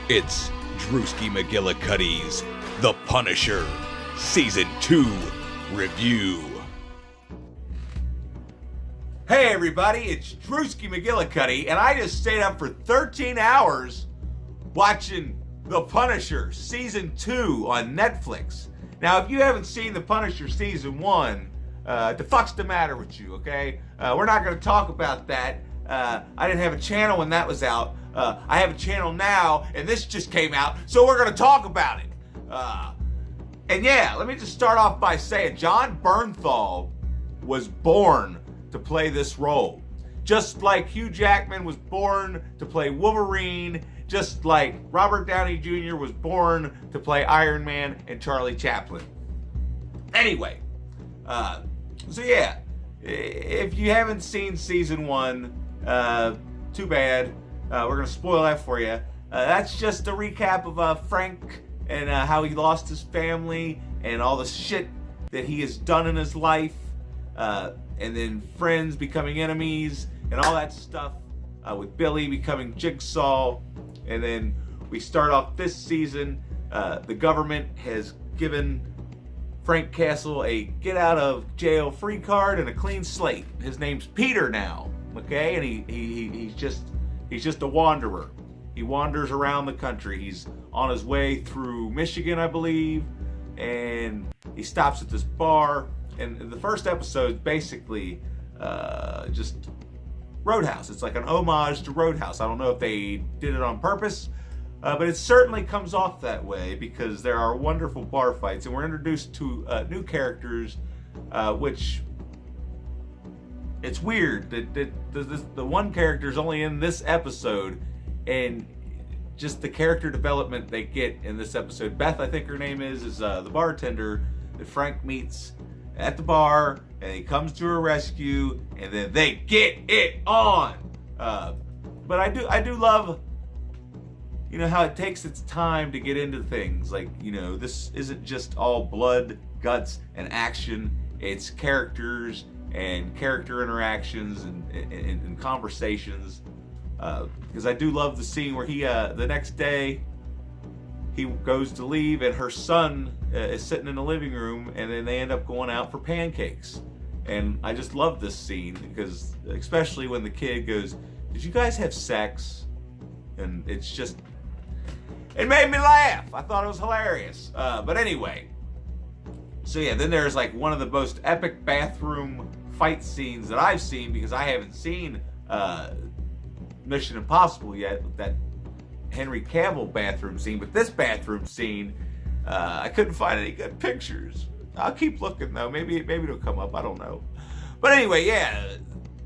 It's Drewski McGillicuddy's The Punisher Season 2 Review. Hey everybody, it's Drewski McGillicuddy, and I just stayed up for 13 hours watching The Punisher Season 2 on Netflix. Now, if you haven't seen The Punisher Season 1, the fuck's the matter with you, okay? We're not going to talk about that. I didn't have a channel when that was out. I have a channel now, and this just came out, so we're going to talk about it. And yeah, let me just start off by saying Jon Bernthal was born to play this role. Just like Hugh Jackman was born to play Wolverine, just like Robert Downey Jr. was born to play Iron Man and Charlie Chaplin. Anyway, so yeah, if you haven't seen Season 1, too bad. We're going to spoil that for you. That's just a recap of Frank and how he lost his family and all the shit that he has done in his life. And then friends becoming enemies and all that stuff, with Billy becoming Jigsaw. And then we start off this season. The government has given Frank Castle a get out of jail free card and a clean slate. His name's Peter now, okay? And he's just a wanderer. He wanders around the country. He's on his way through Michigan, I believe, and he stops at this bar. And the first episode basically just Roadhouse. It's like an homage to Roadhouse. I don't know if they did it on purpose, but it certainly comes off that way because there are wonderful bar fights, and we're introduced to new characters, which it's weird that the one character is only in this episode, and just the character development they get in this episode. Beth, I think her name is the bartender that Frank meets at the bar, and he comes to her rescue, and then they get it on. But I do love, how it takes its time to get into things. Like, this isn't just all blood, guts, and action. It's characters and character interactions and conversations. Because I do love the scene where he, the next day, he goes to leave, and her son is sitting in the living room, and then they end up going out for pancakes. And I just love this scene because, especially when the kid goes, "Did you guys have sex?" And it made me laugh. I thought it was hilarious. But anyway, so yeah, then there's like one of the most epic bathroom fight scenes that I've seen, because I haven't seen Mission Impossible yet, that Henry Cavill bathroom scene. But this bathroom scene, I couldn't find any good pictures. I'll keep looking though. Maybe it'll come up. I don't know. But anyway, yeah,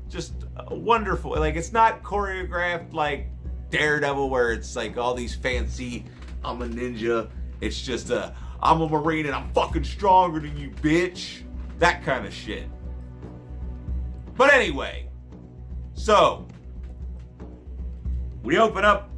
just wonderful. Like, it's not choreographed like Daredevil, where it's like all these fancy, I'm a ninja. It's just I'm a Marine and I'm fucking stronger than you, bitch. That kind of shit. But anyway, so we open up.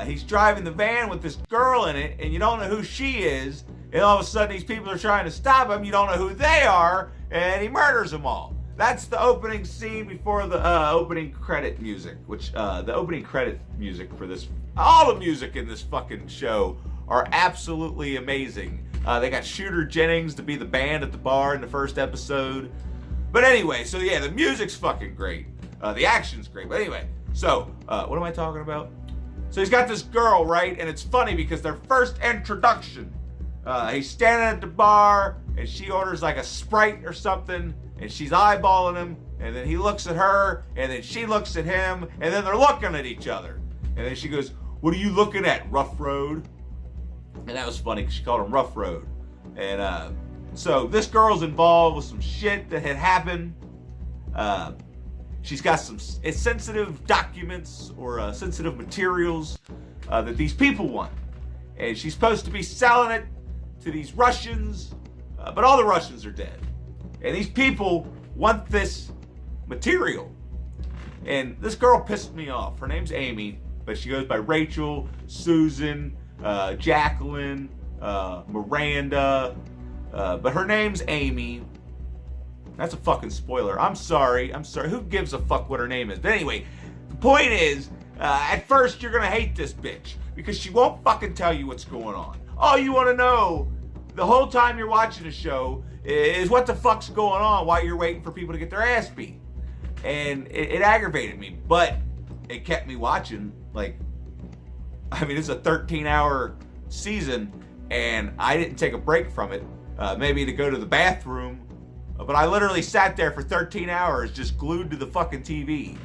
He's driving the van with this girl in it, and you don't know who she is. And all of a sudden, these people are trying to stop him. You don't know who they are, and he murders them all. That's the opening scene before the opening credit music, which the opening credit music for this, all the music in this fucking show are absolutely amazing. They got Shooter Jennings to be the band at the bar in the first episode. But anyway, so yeah, the music's fucking great. The action's great. But anyway, so what am I talking about? So he's got this girl, right? And it's funny because their first introduction, he's standing at the bar, and she orders like a Sprite or something, and she's eyeballing him, and then he looks at her, and then she looks at him, and then they're looking at each other. And then she goes, "What are you looking at, Rough Road?" And that was funny because she called him Rough Road. And so this girl's involved with some shit that had happened. She's got some sensitive documents or sensitive materials that these people want. And she's supposed to be selling it to these Russians, but all the Russians are dead. And these people want this material. And this girl pissed me off. Her name's Amy, but she goes by Rachel, Susan, Jacqueline, Miranda, but her name's Amy. That's a fucking spoiler. I'm sorry. Who gives a fuck what her name is? But anyway, the point is, At first, you're gonna hate this bitch because she won't fucking tell you what's going on. All you want to know the whole time you're watching the show is what the fuck's going on while you're waiting for people to get their ass beat. And it aggravated me, but it kept me watching. Like, I mean, it's a 13-hour season, and I didn't take a break from it, maybe to go to the bathroom, but I literally sat there for 13 hours just glued to the fucking TV.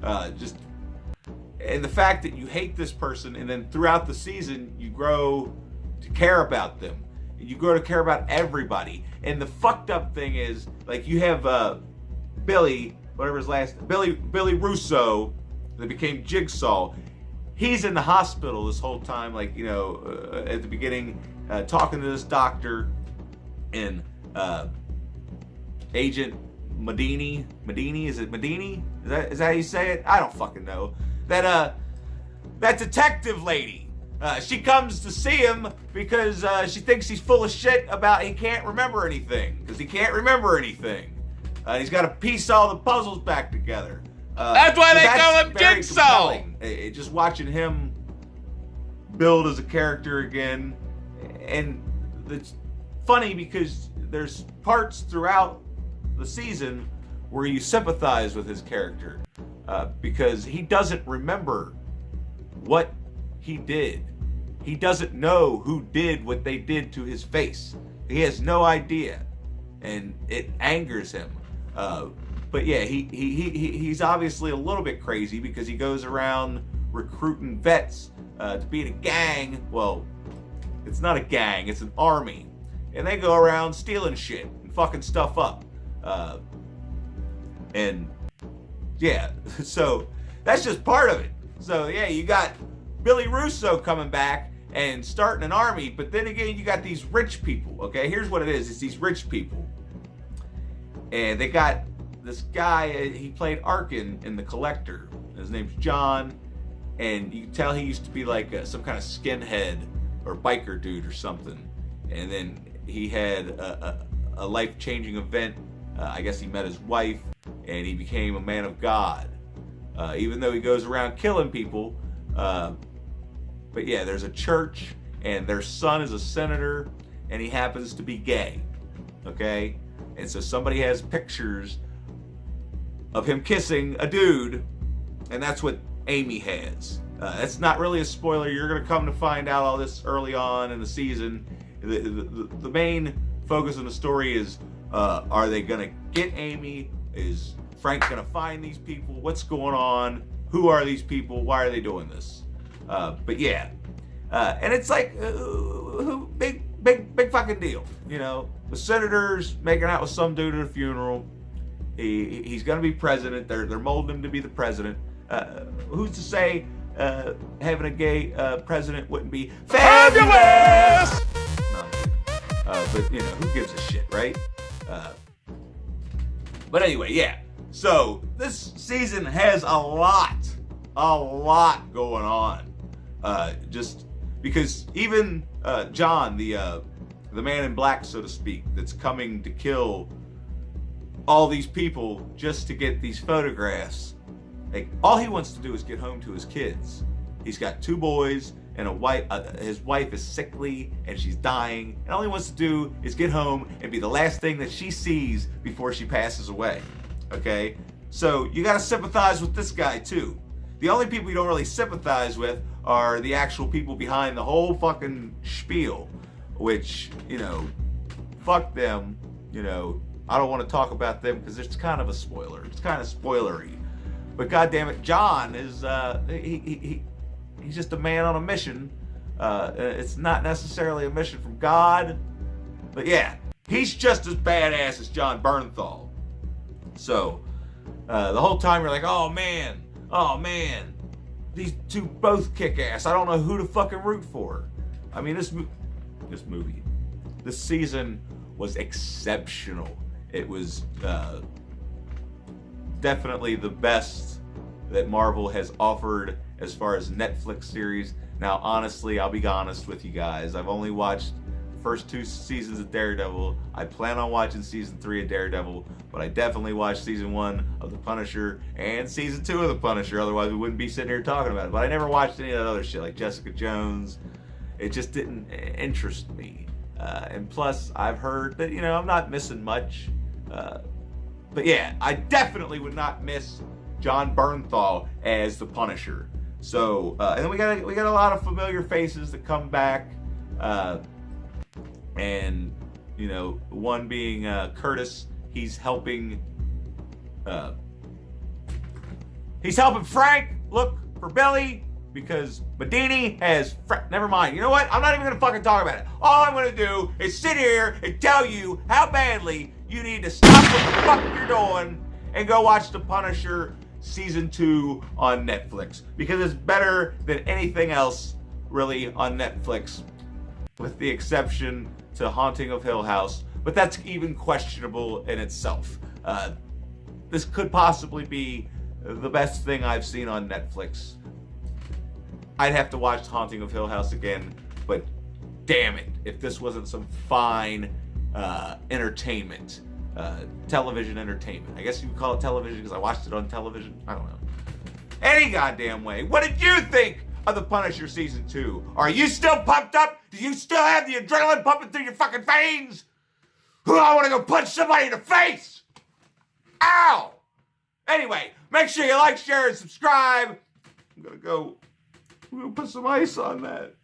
And the fact that you hate this person, and then throughout the season, you grow to care about them. You grow to care about everybody. And the fucked up thing is, like, you have Billy, whatever his last, Billy Russo, that became Jigsaw. He's in the hospital this whole time, like, you know, at the beginning, talking to this doctor, and Agent Madini, is it Madini? Is that how you say it? I don't fucking know. That detective lady, she comes to see him because she thinks he's full of shit about he can't remember anything. Because he can't remember anything. He's got to piece all the puzzles back together. That's why they call him Jigsaw. Just watching him build as a character again. And it's funny because there's parts throughout the season where you sympathize with his character. Because he doesn't remember what he did. He doesn't know who did what they did to his face. He has no idea, and it angers him. But yeah, he's obviously a little bit crazy because he goes around recruiting vets to be in a gang. Well, it's not a gang, it's an army. And they go around stealing shit and fucking stuff up. And yeah, so that's just part of it. So yeah, you got Billy Russo coming back and starting an army, but then again, you got these rich people, okay? Here's what it is. It's these rich people. And they got this guy, he played Arkin in The Collector. His name's John, and you can tell he used to be like some kind of skinhead or biker dude or something. And then he had a life-changing event. I guess he met his wife, and he became a man of God. Even though he goes around killing people. But yeah, there's a church, and their son is a senator, and he happens to be gay. Okay? And so somebody has pictures of him kissing a dude, and that's what Amy has. That's not really a spoiler. You're going to come to find out all this early on in the season. The main focus of the story is, are they going to get Amy? Is Frank going to find these people? What's going on? Who are these people? Why are they doing this? But yeah. And it's like, big fucking deal. You know, the senator's making out with some dude at a funeral. He's going to be president. They're molding him to be the president. Who's to say having a gay president wouldn't be fabulous? No, but, you know, who gives a shit, right? But anyway, yeah. So this season has a lot going on. Just because even John, the man in black, so to speak, that's coming to kill all these people just to get these photographs. Like, all he wants to do is get home to his kids. He's got 2 boys and a wife. His wife is sickly and she's dying, and all he wants to do is get home and be the last thing that she sees before she passes away. Okay, so you got to sympathize with this guy too. The only people you don't really sympathize with are the actual people behind the whole fucking spiel, which, you know, fuck them. You know, I don't want to talk about them because it's kind of a spoiler. It's kind of spoilery. But goddamn it, John is he's just a man on a mission. It's not necessarily a mission from God, but yeah, he's just as badass as John Bernthal. So the whole time you're like, oh man, these 2 both kick ass. I don't know who to fucking root for. I mean, this season was exceptional. It was definitely the best that Marvel has offered as far as Netflix series. Now, honestly, I'll be honest with you guys. I've only watched first 2 seasons of Daredevil. I plan on watching season 3 of Daredevil, but I definitely watched season 1 of The Punisher and season 2 of The Punisher. Otherwise, we wouldn't be sitting here talking about it. But I never watched any of that other shit like Jessica Jones. It just didn't interest me. And plus, I've heard that, I'm not missing much. But yeah, I definitely would not miss Jon Bernthal as the Punisher. So, and then we got a lot of familiar faces that come back. And, one being Curtis. He's helping Frank look for Billy because Madini has... Never mind. You know what? I'm not even going to fucking talk about it. All I'm going to do is sit here and tell you how badly you need to stop what the fuck you're doing and go watch The Punisher Season 2 on Netflix. Because it's better than anything else, really, on Netflix. With the exception to Haunting of Hill House. But that's even questionable in itself. This could possibly be the best thing I've seen on Netflix. I'd have to watch Haunting of Hill House again, but damn it, if this wasn't some fine entertainment, television entertainment. I guess you could call it television because I watched it on television. I don't know. Any goddamn way. What did you think of The Punisher Season 2? Are you still pumped up? Do you still have the adrenaline pumping through your fucking veins? I want to go punch somebody in the face! Ow! Anyway, make sure you like, share, and subscribe. I'm gonna put some ice on that.